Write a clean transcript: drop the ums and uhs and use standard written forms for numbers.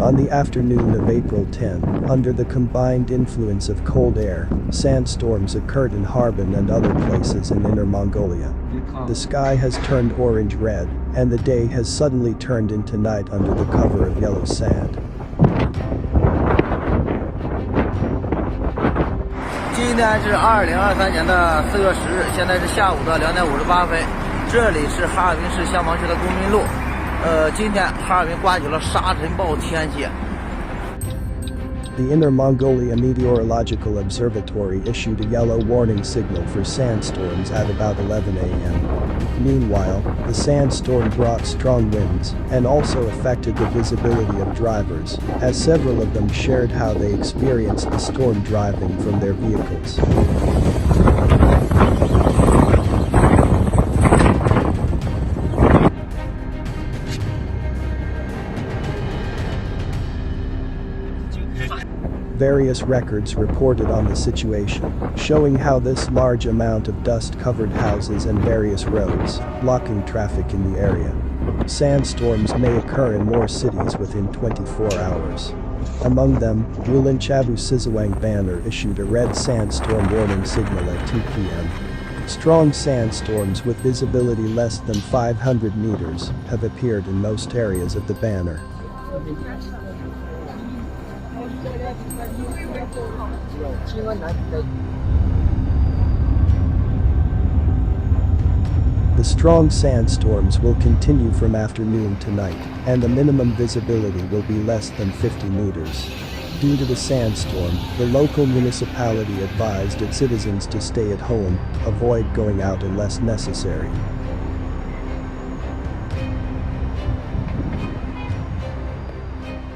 On the afternoon of April 10, under the combined influence of cold air, sandstorms occurred in Harbin and other places in Inner Mongolia. The sky has turned orange-red, and the day has suddenly turned into night under the cover of yellow sand. 今天是2023年的4月10日，现在是下午的2点58分，这里是哈尔滨市消防局的公民路。今天哈尔滨刮起了沙尘暴天气。 The Inner Mongolia Meteorological Observatory issued a yellow warning signal for sandstorms at about 11 a.m. Meanwhile, the sandstorm brought strong winds and also affected the visibility of drivers, as several of them shared how they experienced the storm driving from their vehicles. Various records reported on the situation, showing how this large amount of dust covered houses and various roads, blocking traffic in the area. Sandstorms may occur in more cities within 24 hours. Among them, Ulanchabu Sizawang Banner issued a red sandstorm warning signal at 2 p.m. Strong sandstorms with visibility less than 500 meters have appeared in most areas of the banner. The strong sandstorms will continue from afternoon to night, and the minimum visibility will be less than 50 meters. Due to the sandstorm, the local municipality advised its citizens to stay at home, avoid going out unless necessary.